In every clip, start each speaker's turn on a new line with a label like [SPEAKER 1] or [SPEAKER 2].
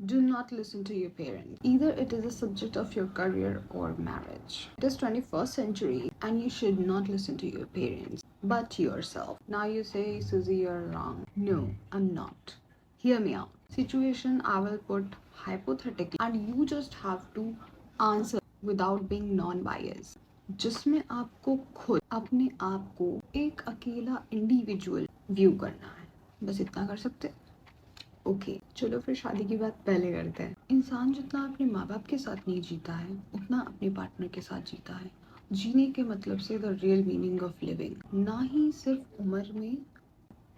[SPEAKER 1] Do not listen to your parents. Either it is a subject of your career or marriage. It is 21st century and you should not listen to your parents, but yourself. Now you say, Susie, you're wrong. No, I'm not. Hear me out. Situation I will put hypothetically and you just have to answer without being non-biased. जिसमें आपको खुद अपने आप को एक अकेला individual view करना है, बस इतना कर सकते हैं। ओके चलो फिर शादी की बात पहले करते हैं। इंसान जितना अपने माँ बाप के साथ नहीं जीता है उतना अपने पार्टनर के साथ जीता है। जीने के मतलब से the real meaning of living, ना ही सिर्फ उम्र में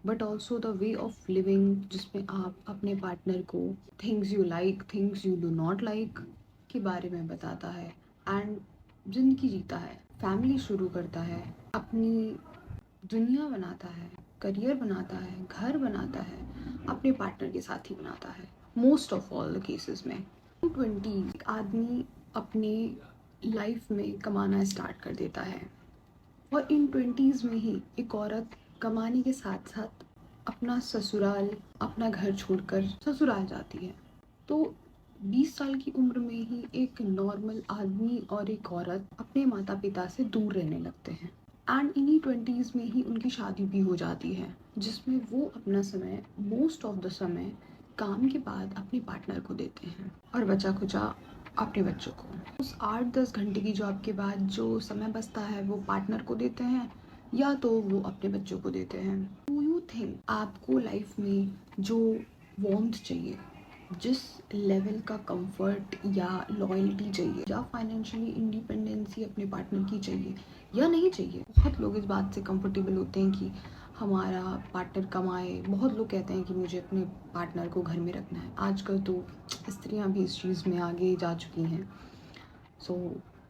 [SPEAKER 1] but also the way of living, जिसमें आप अपने पार्टनर को things you like, things you do not like के बारे में बताता है एंड जिंदगी जीता है, फैमिली शुरू करता है, अपनी दुनिया बनाता है, करियर बनाता है, घर बनाता है, अपने पार्टनर के साथ ही बनाता है। Most of all the cases में 20 आदमी अपने लाइफ में कमाना स्टार्ट कर देता है और इन 20s में ही एक औरत कमाने के साथ साथ अपना ससुराल, अपना घर छोड़कर ससुराल जाती है। तो 20 साल की उम्र में ही एक नॉर्मल आदमी और एक औरत अपने माता पिता से दूर रहने लगते हैं एंड इन्हीं 20s में ही उनकी शादी भी हो जाती है, जिसमें वो अपना समय मोस्ट ऑफ द समय काम के बाद अपने पार्टनर को देते हैं और बचा खुचा अपने बच्चों को। उस 8-10 घंटे की जॉब के बाद जो समय बचता है वो पार्टनर को देते हैं या तो वो अपने बच्चों को देते हैं। डू यू थिंक आपको लाइफ में जो वार्मथ चाहिए, जिस लेवल का कंफर्ट या लॉयल्टी चाहिए या फाइनेंशियली इंडिपेंडेंसी अपने पार्टनर की चाहिए या नहीं चाहिए? बहुत लोग इस बात से कंफर्टेबल होते हैं कि हमारा पार्टनर कमाए। बहुत लोग कहते हैं कि मुझे अपने पार्टनर को घर में रखना है। आजकल तो स्त्रियां भी इस चीज़ में आगे जा चुकी हैं। सो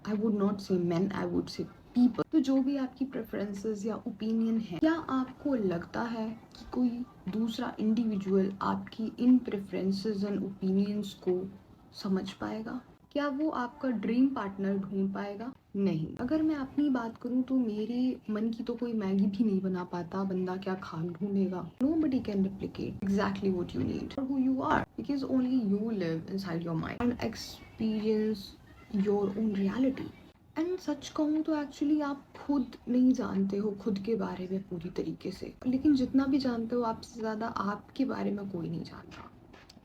[SPEAKER 1] आई वुड नॉट से main, I would say people. तो जो भी आपकी प्रेफरेंसेस या ओपिनियन है, क्या आपको लगता है कि कोई दूसरा इंडिविजुअल आपकी इन प्रेफरेंसेस एंड ओपिनियंस को समझ पाएगा? क्या वो आपका ड्रीम पार्टनर ढूंढ पाएगा? नहीं। अगर मैं अपनी बात करूं तो मेरे मन की तो कोई मैगी भी नहीं बना पाता, बंदा क्या Khan ढूंढेगा? Nobody can replicate exactly what you need or who you are, because only you live inside your mind and experience your own reality. And such कहूँ तो एक्चुअली आप खुद नहीं जानते हो खुद के बारे में पूरी तरीके से, लेकिन जितना भी जानते हो आपसे ज़्यादा आपके बारे में कोई नहीं जानता।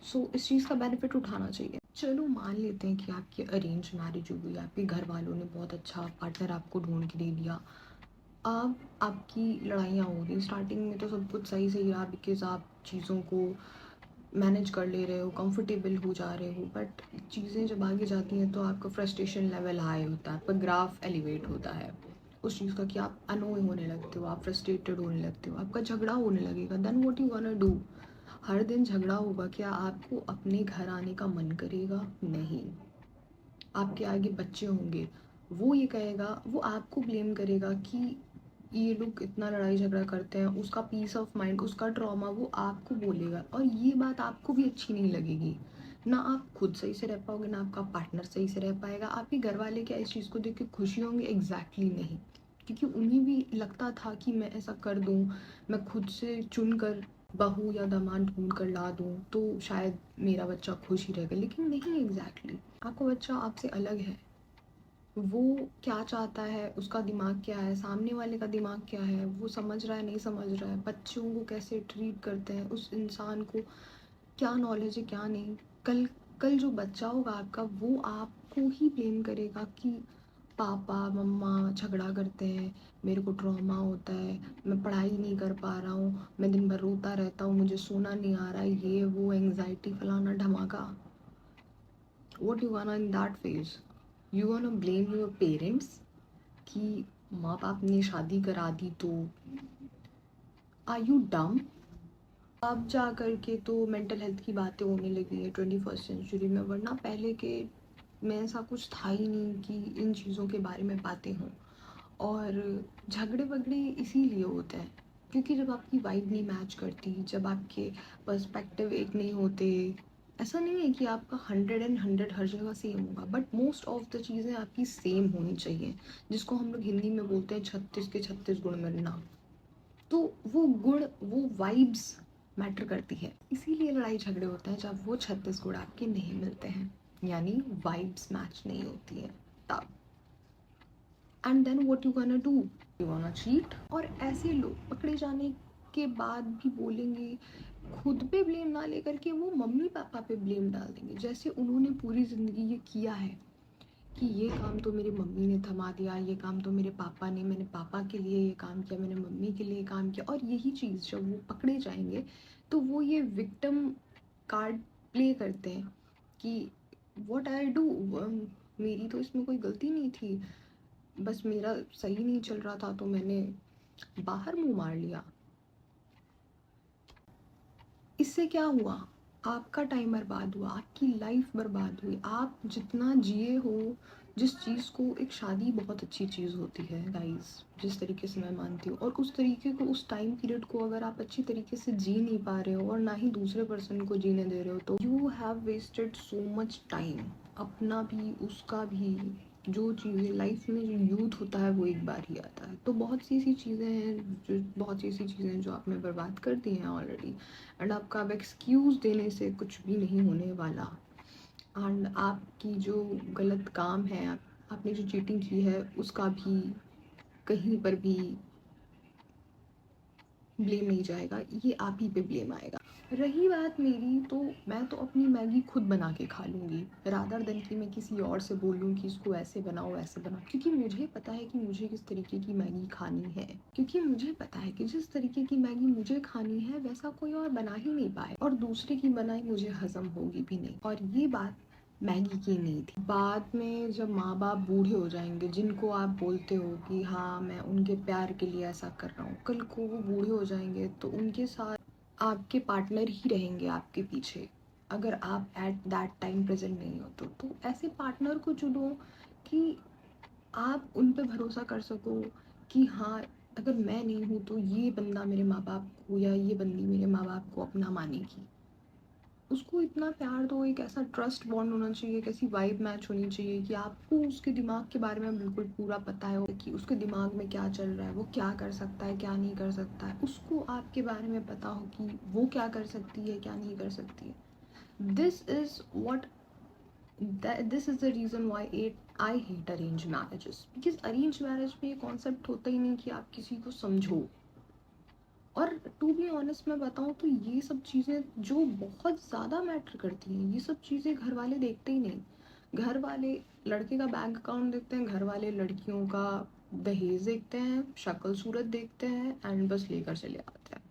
[SPEAKER 1] सो इस चीज़ का बेनिफिट उठाना चाहिए। चलो मान लेते हैं कि आपकी अरेंज मैरिज हो गई, आपके घर वालों ने बहुत अच्छा पार्टनर आपको ढूंढ के दे दिया। अब आपकी लड़ाइयाँ हो रही, स्टार्टिंग में तो सब कुछ सही सही रहा बिकॉज आप चीज़ों को मैनेज कर ले रहे हो, कंफर्टेबल हो जा रहे हो, बट चीज़ें जब आगे जाती हैं तो आपका फ्रस्ट्रेशन लेवल हाई होता है, आपका ग्राफ एलिवेट होता है उस चीज़ का कि आप अनोय होने लगते हो, आप फ्रस्ट्रेटेड होने लगते हो, आपका झगड़ा होने लगेगा। Then what you gonna do? हर दिन झगड़ा होगा, क्या आपको अपने घर आने का मन करेगा? नहीं। आपके आगे बच्चे होंगे, वो ये कहेगा, वो आपको ब्लेम करेगा कि ये लोग इतना लड़ाई झगड़ा करते हैं, उसका पीस ऑफ माइंड, उसका ट्रॉमा वो आपको बोलेगा और ये बात आपको भी अच्छी नहीं लगेगी। ना आप खुद सही से रह पाओगे, ना आपका पार्टनर सही से रह पाएगा। आपके घर वाले क्या इस चीज़ को देख के खुशी होंगे? एग्जैक्टली नहीं, क्योंकि उन्हें भी लगता था कि मैं ऐसा कर दूँ, मैं खुद से चुन कर बहू या दामाद ढूंढ कर ला दूँ तो शायद मेरा बच्चा खुश ही रहेगा, लेकिन नहीं। एग्जैक्टली आपका बच्चा आपसे अलग है, वो क्या चाहता है, उसका दिमाग क्या है, सामने वाले का दिमाग क्या है, वो समझ रहा है नहीं समझ रहा है, बच्चों को कैसे ट्रीट करते हैं, उस इंसान को क्या नॉलेज है क्या नहीं। कल कल जो बच्चा होगा आपका, वो आपको ही ब्लेम करेगा कि पापा मम्मा झगड़ा करते हैं, मेरे को ट्रॉमा होता है, मैं पढ़ाई नहीं कर पा रहा हूँ, मैं दिन भर रोता रहता हूँ, मुझे सोना नहीं आ रहा है, ये वो एंग्जाइटी फलाना धमाका। What you gonna in that phase? You gonna blame your parents कि माँ बाप ने शादी करा दी तो? आर यू डम? अब जा कर के तो मेंटल हेल्थ की बातें होने लगी है 21st सेंचुरी में, वरना पहले के में ऐसा कुछ था ही नहीं कि इन चीज़ों के बारे में बातें हों। और झगड़े वगड़े इसीलिए होते हैं क्योंकि जब आपकी वाइब नहीं मैच करती, जब आपके पर्सपेक्टिव एक नहीं होते। ऐसा नहीं है कि आपका 100 हर जगह सेम होगा, बट मोस्ट ऑफ द चीज़ें आपकी सेम होनी चाहिए, जिसको हम लोग हिंदी में बोलते हैं 36 के 36 गुण मिलना। तो वो गुण, वो वाइब्स मैटर करती है। इसीलिए लड़ाई झगड़े होते हैं जब वो 36 गुण आपके नहीं मिलते हैं, यानी वाइब्स मैच नहीं होती है तब। And then what you gonna do, you gonna cheat. और ऐसे लोग पकड़े जाने के बाद भी बोलेंगे, खुद पे ब्लेम ना लेकर के वो मम्मी पापा पे ब्लेम डाल देंगे, जैसे उन्होंने पूरी ज़िंदगी ये किया है कि ये काम तो मेरी मम्मी ने थमा दिया, ये काम तो मेरे पापा ने, मैंने पापा के लिए ये काम किया, मैंने मम्मी के लिए काम किया। और यही चीज़ जब वो पकड़े जाएंगे तो वो ये विक्टिम कार्ड प्ले करते हैं कि व्हाट आई डू, मेरी तो इसमें कोई गलती नहीं थी, बस मेरा सही नहीं चल रहा था तो मैंने बाहर मुंह मार लिया। इससे क्या हुआ, आपका टाइम बर्बाद हुआ, आपकी लाइफ बर्बाद हुई। आप जितना जिए हो, जिस चीज़ को, एक शादी बहुत अच्छी चीज़ होती है गाइस, जिस तरीके से मैं मानती हूँ, और उस तरीके को, उस टाइम पीरियड को अगर आप अच्छी तरीके से जी नहीं पा रहे हो और ना ही दूसरे पर्सन को जीने दे रहे हो, तो you have wasted so much time, अपना भी उसका भी। जो चीज़ें लाइफ में, जो यूथ होता है वो एक बार ही आता है। तो बहुत सी ऐसी चीज़ें हैं जो, बहुत सी ऐसी चीज़ें जो आपने बर्बाद कर दी हैं ऑलरेडी। एंड आपका अब एक्सक्यूज़ देने से कुछ भी नहीं होने वाला। एंड आपकी जो गलत काम है, आपने जो चीटिंग की है, उसका भी कहीं पर भी ब्लेम नहीं जाएगा, ये आप ही पे ब्लेम आएगा। रही बात मेरी, तो मैं तो अपनी मैगी खुद बना के खा लूँगी, रादर देन कि मैं किसी और से बोलूँ कि इसको ऐसे बनाओ वैसे बनाओ, क्योंकि मुझे पता है कि मुझे किस तरीके की मैगी खानी है। क्योंकि मुझे पता है कि जिस तरीके की मैगी मुझे खानी है वैसा कोई और बना ही नहीं पाए, और दूसरे की बनाई मुझे हजम होगी भी नहीं। और ये बात मैगी की नहीं थी। बाद में जब माँ बाप बूढ़े हो जाएंगे, जिनको आप बोलते हो कि हाँ मैं उनके प्यार के लिए ऐसा कर रहा हूँ, कल को वो बूढ़े हो जाएंगे तो उनके साथ आपके पार्टनर ही रहेंगे आपके पीछे, अगर आप एट दैट टाइम प्रेजेंट नहीं हो तो ऐसे पार्टनर को चुनो कि आप उन पे भरोसा कर सको कि हाँ, अगर मैं नहीं हूँ तो ये बंदा मेरे माँ बाप को, या ये बंदी मेरे माँ बाप को अपना मानेगी। उसको इतना प्यार दो, एक ऐसा ट्रस्ट बॉन्ड होना चाहिए, एक ऐसी वाइब मैच होनी चाहिए कि आपको उसके दिमाग के बारे में बिल्कुल पूरा पता है कि उसके दिमाग में क्या चल रहा है, वो क्या कर सकता है, क्या नहीं कर सकता है, उसको आपके बारे में पता हो कि वो क्या कर सकती है, क्या नहीं कर सकती है। This is the reason why I hate arrange marriages, because arrange marriage में ये कॉन्सेप्ट होता ही नहीं कि आप किसी को समझो। और टू बी ऑनेस्ट मैं बताऊँ तो ये सब चीज़ें जो बहुत ज़्यादा मैटर करती हैं, ये सब चीज़ें घर वाले देखते ही नहीं। घर वाले लड़के का बैंक अकाउंट देखते हैं, घर वाले लड़कियों का दहेज देखते हैं, शक्ल सूरत देखते हैं, एंड बस लेकर चले आते हैं,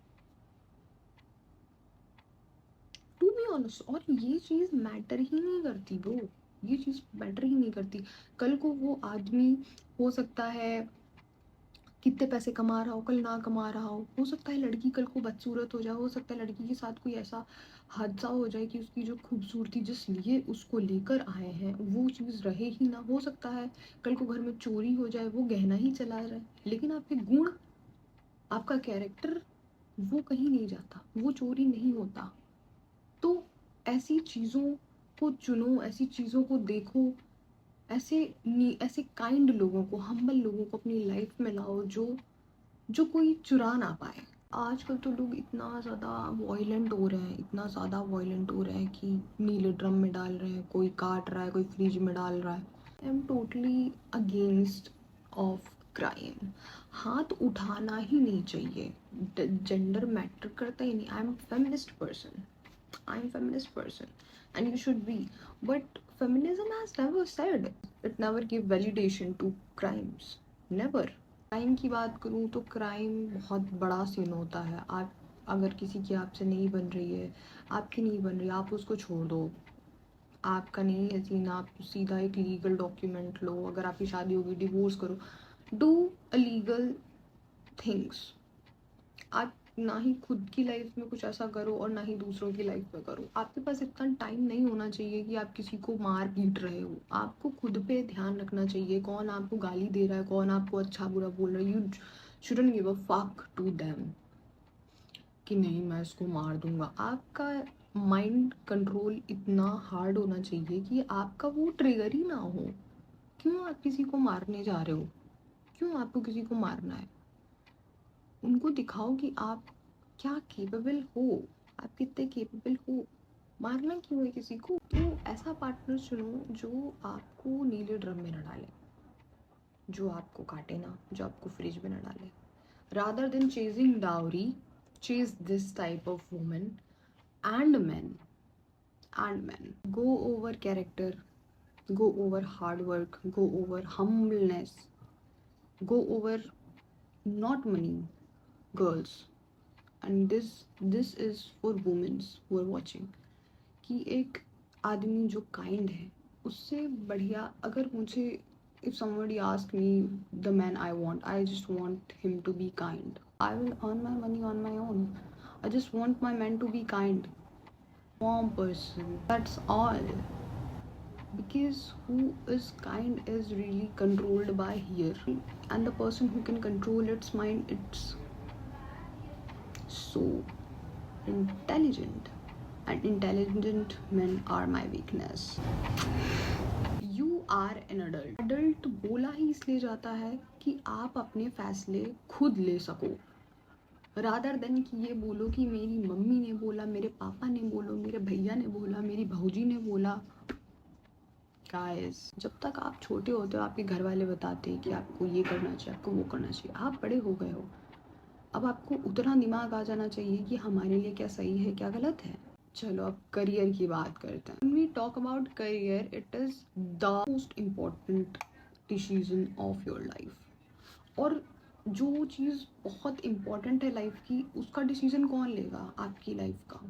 [SPEAKER 1] टू बी ऑनेस्ट। और ये चीज़ मैटर ही नहीं करती ब्रो, ये चीज़ मैटर ही नहीं करती। कल को वो आदमी, हो सकता है कितने पैसे कमा रहा हो, कल ना कमा रहा हो सकता है लड़की कल को बदसूरत हो जाए, हो सकता है लड़की के साथ कोई ऐसा हादसा हो जाए कि उसकी जो खूबसूरती जिस लिए उसको लेकर आए हैं वो चीज़ रहे ही ना, हो सकता है कल को घर में चोरी हो जाए, वो गहना ही चला जाए, लेकिन आपके गुण, आपका कैरेक्टर, वो कहीं नहीं जाता, वो चोरी नहीं होता। तो ऐसी चीज़ों को चुनो, ऐसी चीज़ों को देखो, ऐसे काइंड लोगों को, हम्बल लोगों को अपनी लाइफ में लाओ, जो जो कोई चुरा ना पाए। आजकल तो लोग इतना ज़्यादा वॉयलेंट हो रहे हैं, इतना ज़्यादा वॉयलेंट हो रहे हैं कि नीले ड्रम में डाल रहे हैं, कोई काट रहा है, कोई फ्रिज में डाल रहा है। I am totally against of crime. हाथ उठाना ही नहीं चाहिए, जेंडर मैटर करता ही नहीं। I am feminist person and you should be, but feminism has never said, it never give validation to crimes, never। Crime की बात करूँ तो क्राइम बहुत बड़ा सीन होता है। आप अगर किसी की आपसे नहीं बन रही है, आपकी नहीं बन रही, आप उसको छोड़ दो, आपका नहीं है सीन, आप सीधा एक लीगल डॉक्यूमेंट लो, अगर आपकी शादी होगी डिवोर्स करो, डू अ लीगल थिंग्स। आप ना ही खुद की लाइफ में कुछ ऐसा करो और ना ही दूसरों की लाइफ में करो। आपके पास इतना टाइम नहीं होना चाहिए कि आप किसी को मार पीट रहे हो। आपको खुद पे ध्यान रखना चाहिए, कौन आपको गाली दे रहा है, कौन आपको अच्छा बुरा बोल रहा है। You shouldn't give a fuck to them कि नहीं मैं इसको मार दूंगा। आपका माइंड कंट्रोल इतना हार्ड होना चाहिए कि आपका वो ट्रिगर ही ना हो। क्यों आप किसी को मारने जा रहे हो, क्यों आपको किसी को मारना है? उनको दिखाओ कि आप क्या केपेबल हो। आप कितने केपेबल हो। मारना क्यों है किसी को? तो ऐसा पार्टनर चुनो जो आपको नीले ड्रम में न डाले, जो आपको काटे ना, जो आपको फ्रिज में न डाले। Rather than chasing dowry, chase this type of women and men. Go over character, go over hard work, go over humbleness, go over not money, girls. And this is for women who are watching, कि एक आदमी जो kind है उससे बढ़िया, अगर मुझे if somebody ask me the man I want, I just want him to be kind. I will earn my money on my own. I just want my man to be kind, warm person, that's all. Because who is kind is really controlled by here, and the person who can control its mind, it's so intelligent, and intelligent men are my weakness. You are an adult. Adult बोला ही इसलिए जाता है कि आप अपने फैसले खुद ले सको, रादर देन कि ये बोलो कि मेरी मम्मी ने बोला, मेरे पापा ने बोला, मेरे भैया ने बोला, मेरी भौजी ने बोला। गाइस, जब तक आप छोटे होते हो आपके घर वाले बताते हैं कि आपको ये करना चाहिए, आपको वो करना चाहिए। आप बड़े हो गए हो, अब आपको उतना दिमाग आ जाना चाहिए कि हमारे लिए क्या सही है, क्या गलत है। चलो अब करियर की बात करते हैं। When we talk about career, it is the most important decision of your life. और जो चीज़ बहुत इम्पोर्टेंट है लाइफ की, उसका डिसीजन कौन लेगा? आपकी लाइफ का,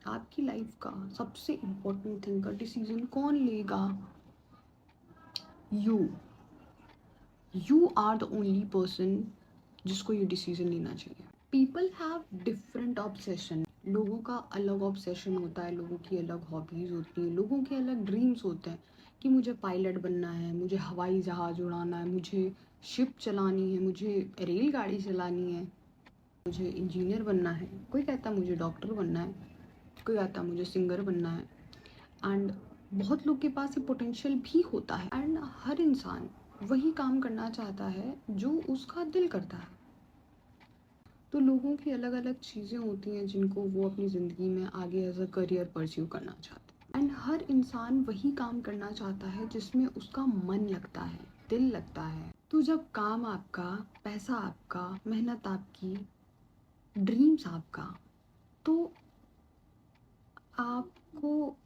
[SPEAKER 1] आपकी लाइफ का सबसे इम्पोर्टेंट थिंग का डिसीजन कौन लेगा? You are the only person जिसको ये डिसीजन लेना चाहिए। पीपल हैव डिफरेंट ऑब्सेशन, लोगों का अलग ऑब्सेशन होता है, लोगों की अलग हॉबीज़ होती हैं, लोगों के अलग ड्रीम्स होते हैं कि मुझे पायलट बनना है, मुझे हवाई जहाज़ उड़ाना है, मुझे शिप चलानी है, मुझे रेलगाड़ी चलानी है, मुझे इंजीनियर बनना है, कोई कहता है मुझे डॉक्टर बनना है, कोई कहता है मुझे सिंगर बनना है। एंड बहुत लोग के पास ये पोटेंशियल भी होता है, एंड हर इंसान वही काम करना चाहता है जो उसका दिल करता है। तो लोगों की अलग अलग चीज़ें होती हैं जिनको वो अपनी ज़िंदगी में आगे एज अ करियर परस्यू करना चाहते हैं, एंड हर इंसान वही काम करना चाहता है जिसमें उसका मन लगता है, दिल लगता है। तो जब काम आपका, पैसा आपका, मेहनत आपकी, ड्रीम्स आपका, तो आपको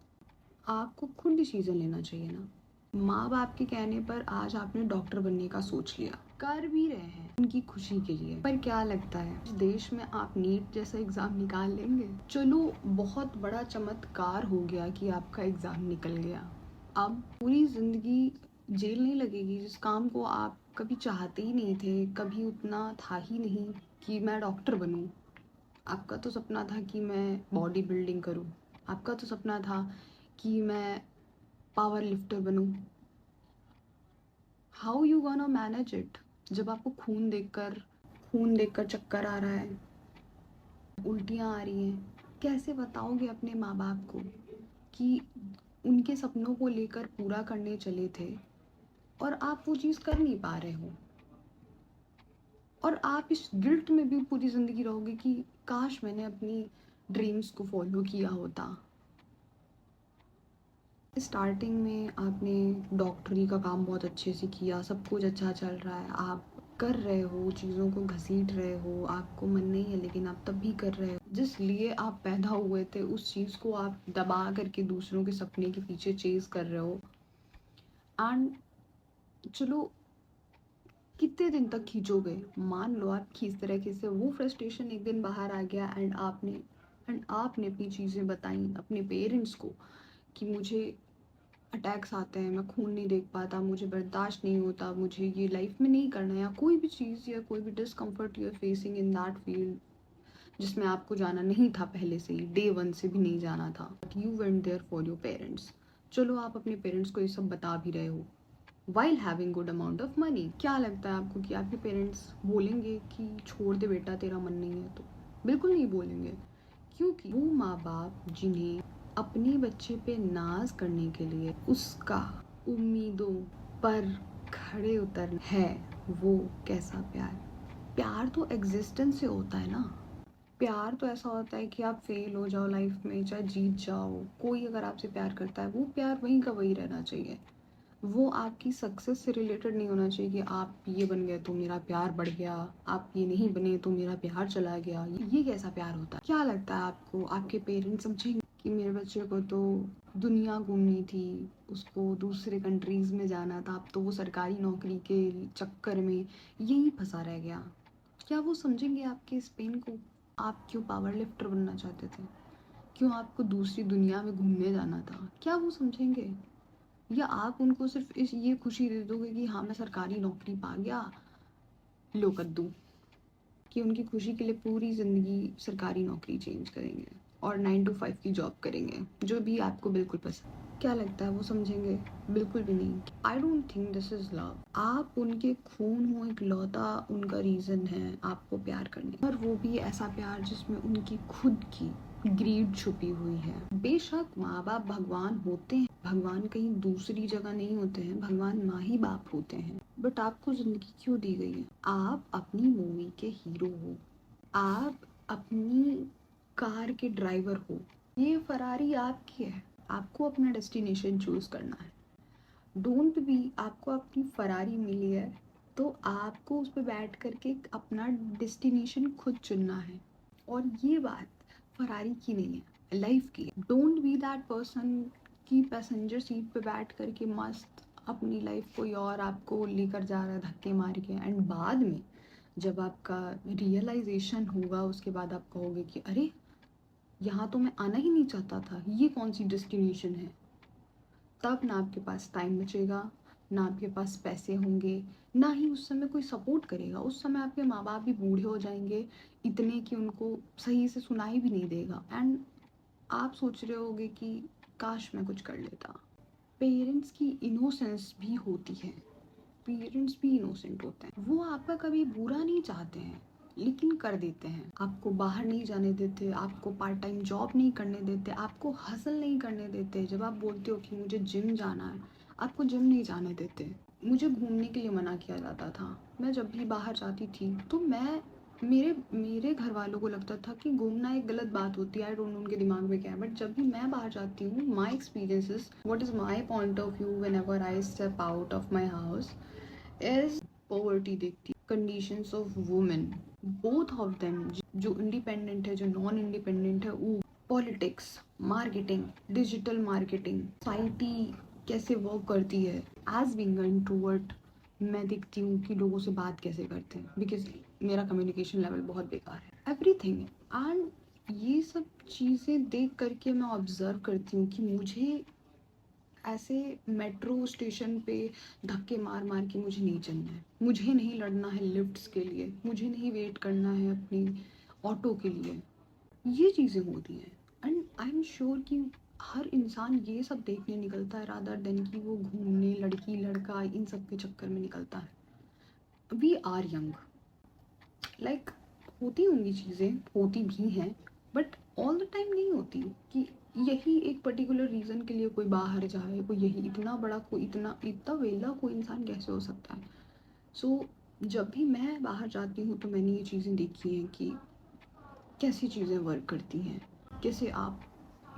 [SPEAKER 1] आपको खुद डिसीजन लेना चाहिए ना। माँ बाप के कहने पर आज आपने डॉक्टर बनने का सोच लिया, कर भी रहे हैं उनकी खुशी के लिए, पर क्या लगता है इस देश में आप नीट जैसा एग्जाम निकाल लेंगे? चलो बहुत बड़ा चमत्कार हो गया कि आपका एग्जाम निकल गया, अब पूरी जिंदगी जेल नहीं लगेगी जिस काम को आप कभी चाहते ही नहीं थे, कभी उतना था ही नहीं कि मैं डॉक्टर बनूं। आपका तो सपना था कि मैं बॉडी बिल्डिंग करूं, आपका तो सपना था कि मैं पावर लिफ्टर बनूं। How you gonna manage it जब आपको खून देखकर चक्कर आ रहा है, उल्टियाँ आ रही हैं? कैसे बताओगे अपने माँ बाप को कि उनके सपनों को लेकर पूरा करने चले थे और आप वो चीज़ कर नहीं पा रहे हो, और आप इस गिल्ट में भी पूरी ज़िंदगी रहोगे कि काश मैंने अपनी ड्रीम्स को फॉलो किया होता। स्टार्टिंग में आपने डॉक्टरी का काम बहुत अच्छे से किया, सब कुछ अच्छा चल रहा है, आप कर रहे हो, चीज़ों को घसीट रहे हो, आपको मन नहीं है लेकिन आप तब भी कर रहे हो। जिस लिए आप पैदा हुए थे उस चीज़ को आप दबा करके दूसरों के सपने के पीछे चेज़ कर रहे हो। एंड चलो कितने दिन तक खींचोगे? मान लो आप खींचते रहे, खींचते, वो फ्रस्ट्रेशन एक दिन बाहर आ गया एंड आपने अपनी चीज़ें बताई अपने पेरेंट्स को कि मुझे अटैक्स आते हैं, मैं खून नहीं देख पाता, मुझे बर्दाश्त नहीं होता, मुझे ये लाइफ में नहीं करना है, या कोई भी चीज़ या कोई भी discomfort you are facing in that field जिसमें आपको जाना नहीं था, पहले से ही डे वन से भी नहीं जाना था, but you went there for your parents. चलो आप अपने पेरेंट्स को ये सब बता भी रहे हो while having good amount of money. क्या लगता है आपको कि आपके पेरेंट्स बोलेंगे कि छोड़ दे बेटा तेरा मन नहीं है? तो बिल्कुल नहीं बोलेंगे, क्योंकि वो माँ बाप जिन्हें अपने बच्चे पे नाज करने के लिए उसका उम्मीदों पर खड़े उतर है, वो कैसा प्यार तो एग्जिस्टेंस से होता है ना। प्यार तो ऐसा होता है कि आप फेल हो जाओ लाइफ में चाहे जीत जाओ, कोई अगर आपसे प्यार करता है वो प्यार वहीं का वही रहना चाहिए। वो आपकी सक्सेस से रिलेटेड नहीं होना चाहिए कि आप ये बन गए तो मेरा प्यार बढ़ गया, आप ये नहीं बने तो मेरा प्यार चला गया। ये कैसा प्यार होता है? क्या लगता है आपको आपके पेरेंट्स समझेंगे कि मेरे बच्चे को तो दुनिया घूमनी थी, उसको दूसरे कंट्रीज में जाना था, अब तो वो सरकारी नौकरी के चक्कर में यही फंसा रह गया? क्या वो समझेंगे आपके इस पेन को? आप क्यों पावर लिफ्टर बनना चाहते थे? क्यों आपको दूसरी दुनिया में घूमने जाना था? क्या वो समझेंगे? या आप उनको सिर्फ इस ये खुशी दे दोगे कि हाँ मैं सरकारी नौकरी पा गया, लो कद्दू, कि उनकी खुशी के लिए पूरी ज़िंदगी सरकारी नौकरी चेंज करेंगे और 9 to 5 की जॉब करेंगे जो भी आपको बिल्कुल पसंद? क्या लगता है वो समझेंगे? बिल्कुल भी नहीं। I don't think this is love. आप उनके खून हो इकलौता उनका रीज़न है आपको प्यार करने, और वो भी ऐसा प्यार जिसमें उनकी खुद की ग्रीड छुपी हुई है। बेशक माँ बाप भगवान होते हैं, भगवान कहीं दूसरी जगह नहीं होते हैं, भगवान माँ ही बाप होते हैं, बट आपको जिंदगी क्यों दी गई है? आप अपनी मूवी के हीरो हो, आप अपनी कार के ड्राइवर हो, ये फरारी आपकी है, आपको अपना डेस्टिनेशन चूज करना है। डोंट बी, आपको अपनी फरारी मिली है तो आपको उस पर बैठ करके अपना डेस्टिनेशन खुद चुनना है। और ये बात फरारी की नहीं है, लाइफ की है। डोंट बी दैट पर्सन की पैसेंजर सीट पे बैठ करके मस्त अपनी लाइफ कोई और आपको लेकर जा रहा है धक्के मार के, एंड बाद में जब आपका रियलाइजेशन होगा उसके बाद आप कहोगे कि अरे यहाँ तो मैं आना ही नहीं चाहता था, ये कौन सी डेस्टिनेशन है। तब ना आपके पास टाइम बचेगा, ना आपके पास पैसे होंगे, ना ही उस समय कोई सपोर्ट करेगा। उस समय आपके माँ बाप भी बूढ़े हो जाएंगे इतने कि उनको सही से सुनाई भी नहीं देगा, एंड आप सोच रहे होगे कि काश मैं कुछ कर लेता। पेरेंट्स की इनोसेंस भी होती है, पेरेंट्स भी इनोसेंट होते हैं, वो आपका कभी बुरा नहीं चाहते हैं लेकिन कर देते हैं। आपको बाहर नहीं जाने देते, आपको पार्ट टाइम जॉब नहीं करने देते, आपको हसल नहीं करने देते। जब आप बोलते हो कि मुझे जिम जाना है, आपको जिम नहीं जाने देते। मुझे घूमने के लिए मना किया जाता था। मैं जब भी बाहर जाती थी तो मैं मेरे मेरे घर वालों को लगता था कि घूमना एक गलत बात होती है। आई डोंट नो उनके दिमाग में क्या है, बट जब भी मैं बाहर जाती हूँ, my experiences, what is my point of view whenever I step out of my house is poverty दिखती, conditions of women, both of them, जो इंडिपेंडेंट है जो नॉन इंडिपेंडेंट है, वो politics, marketing, digital marketing, society कैसे work करती है। As being introvert मैं देखती हूँ कि लोगों से बात कैसे करते हैं, बिकॉज मेरा कम्युनिकेशन लेवल बहुत बेकार है, एवरीथिंग। एंड ये सब चीज़ें देख करके मैं ऑब्जर्व करती हूँ कि मुझे ऐसे मेट्रो स्टेशन पे धक्के मार मार के मुझे नहीं चलना है, मुझे नहीं लड़ना है लिफ्ट्स के लिए, मुझे नहीं वेट करना है अपनी ऑटो के लिए। ये चीज़ें होती हैं, एंड आई एम श्योर कि हर इंसान ये सब देखने निकलता है रादर देन कि वो घूमने, लड़की लड़का इन सब के चक्कर में निकलता है। वी आर यंग, लाइक होती होंगी चीज़ें, होती भी हैं, बट ऑल द टाइम नहीं होती कि यही एक पर्टिकुलर रीज़न के लिए कोई बाहर जाए, कोई यही इतना बड़ा, कोई इतना इतना वेला कोई इंसान कैसे हो सकता है। सो जब भी मैं बाहर जाती हूँ तो मैंने ये चीज़ें देखी हैं कि कैसी चीज़ें वर्क करती हैं, कैसे आप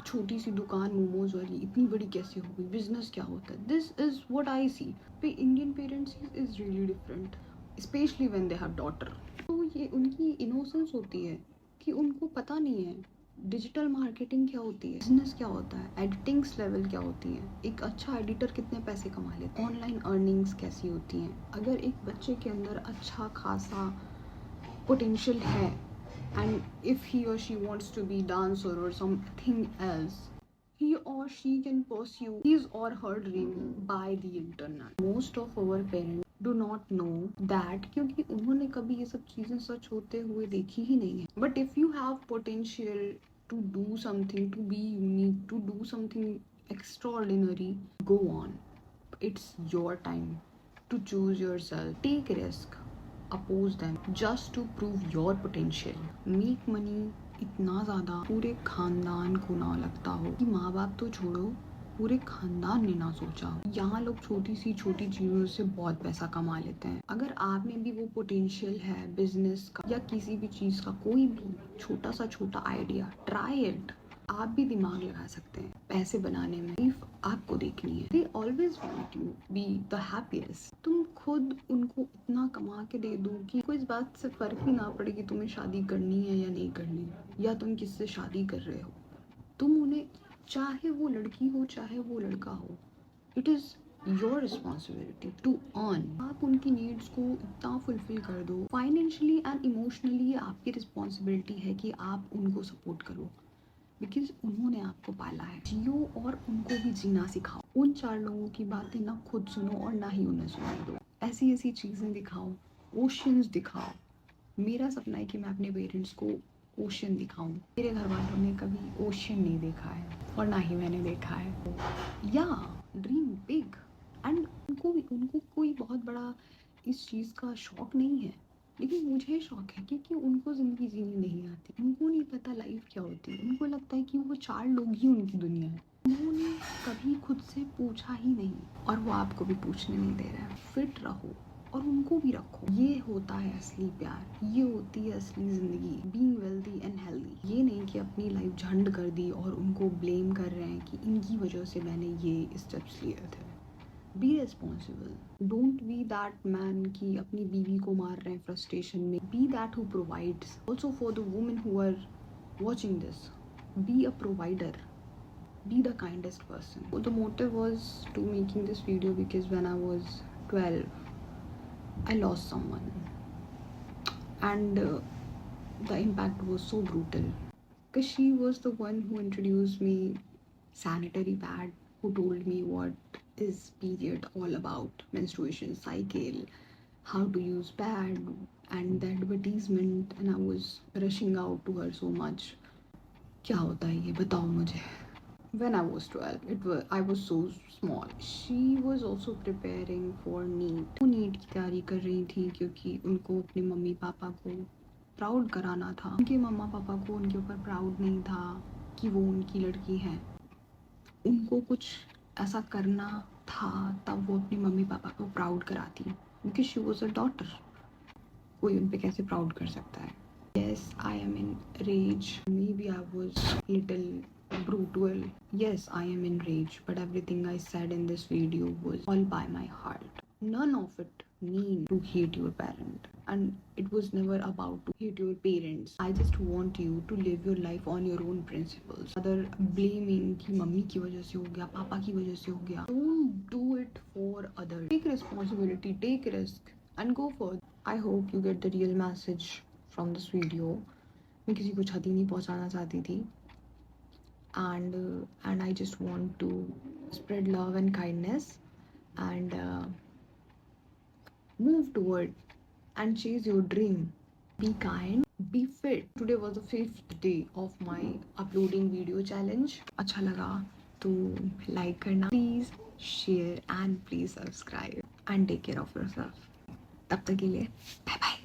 [SPEAKER 1] छोटी सी दुकान मोमोज वाली इतनी बड़ी कैसे हो गई, बिजनेस क्या होता है। दिस इज़ व्हाट आई सी। पे Indian parents is really different, specially when they have daughter. तो ये उनकी इनोसेंस होती है कि उनको पता नहीं है डिजिटल मार्केटिंग क्या होती है, बिजनेस क्या होता है, एडिटिंग्स लेवल क्या होती है, एक अच्छा एडिटर कितने पैसे कमा लेता है, ऑनलाइन अर्निंग्स कैसी होती हैं। अगर एक बच्चे के अंदर अच्छा खासा पोटेंशियल है, and if he or she wants to be dancer or something else, he or she can pursue his or her dream by the internet. Most of our parents do not know that क्योंकि उन्होंने कभी ये सब चीज़ें सच होते हुए देखी ही नहीं है। But if you have potential to do something, to be unique, to do something extraordinary, go on. It's your time to choose yourself. Take risk. Oppose them just to prove your potential. Make money इतना ज़्यादा पूरे खानदान को ना लगता हो कि माँ बाप तो छोड़ो, पूरे खानदान ने ना सोचा। यहाँ लोग छोटी सी छोटी चीज़ों से बहुत पैसा कमा लेते हैं। अगर आप में भी वो पोटेंशियल है बिजनेस का या किसी भी चीज़ का, कोई भी छोटा सा छोटा आइडिया, ट्राई इट। आप भी दिमाग लगा सकते हैं पैसे बनाने में। सिर्फ आपको देखनी है। They always want you be the happiest. तुम खुद उनको इतना कमा के दे दो कि कोई इस बात से फर्क ही ना पड़े कि तुम्हें शादी करनी है या नहीं करनी है, या तुम किससे शादी कर रहे हो। तुम उन्हें, चाहे वो लड़की हो चाहे वो लड़का हो, it is your responsibility to earn. आप उनकी नीड्स को इतना फुलफिल कर दो। फाइनेंशियली एंड इमोशनली आपकी रिस्पॉन्सिबिलिटी है कि आप उनको सपोर्ट करो, बिकॉज उन्होंने आपको पाला है। जियो और उनको भी जीना सिखाओ। उन 4 लोगों की बातें ना खुद सुनो और ना ही उन्हें सुनने दो। ऐसी ऐसी चीज़ें दिखाओ, ओशंस दिखाओ। मेरा सपना है कि मैं अपने पेरेंट्स को ओशन दिखाऊं। मेरे घर वालों ने कभी ओशन नहीं देखा है और ना ही मैंने देखा है। या ड्रीम बिग। एंड उनको कोई बहुत बड़ा इस चीज़ का शौक नहीं है, लेकिन मुझे शौक है, क्योंकि उनको ज़िंदगी जीनी नहीं आती। उनको नहीं पता लाइफ क्या होती है। उनको लगता है कि वो 4 लोग ही उनकी दुनिया है। उन्होंने कभी खुद से पूछा ही नहीं, और वो आपको भी पूछने नहीं दे रहा है। फिट रहो और उनको भी रखो। ये होता है असली प्यार, ये होती है असली ज़िंदगी। Being wealthy and healthy. ये नहीं कि अपनी लाइफ झंड कर दी और उनको ब्लेम कर रहे हैं कि इनकी वजह से मैंने ये स्टेप्स लिए थे। Be responsible. Don't be that man कि अपनी बीवी को मार रहे हैं फ्रस्ट्रेशन में। Be that who provides. Also for the women who are watching this, be a provider. Be the kindest person. So the motive was to making this video because when I was 12, I lost someone, and the impact was so brutal. Because she was the one who introduced me sanitary pad, who told me what is period all about, menstruation cycle, how to use pad, and the advertisement, and I was rushing out to her so much. क्या होता है ये बताओ मुझे. When I was 12, I was so small. She was also preparing for NEET. वो NEET की तैयारी कर रही थी क्योंकि उनको अपने मम्मी पापा को प्राउड कराना था। उनके मम्मा पापा को उनके ऊपर प्राउड नहीं था कि वो उनकी लड़की है। उनको कुछ ऐसा करना था तब वो अपने मम्मी पापा को प्राउड कराती, because she was a daughter. कोई उन पे कैसे प्राउड कर सकता है? Yes, I am in rage. Maybe I was little brutal. Yes, I am in rage, but everything I said in this video was all by my heart. None of it mean to hate your parent, and it was never about to hate your parents. I just want you to live your life on your own principles. Other blaming कि mummy की वजह से हो गया, पापा की वजह से हो गया. Don't do it for others. Take responsibility, take risk, and go further. I hope you get the real message from this video. मैं किसी को क्षति नहीं पहुंचाना चाहती थी, and I just want to spread love and kindness and move toward and chase your dream. Be kind, be fit. Today was the 5th day of my uploading video challenge. अच्छा लगा तो like करना, please share and please subscribe and take care of yourself. तब तक के लिए bye bye.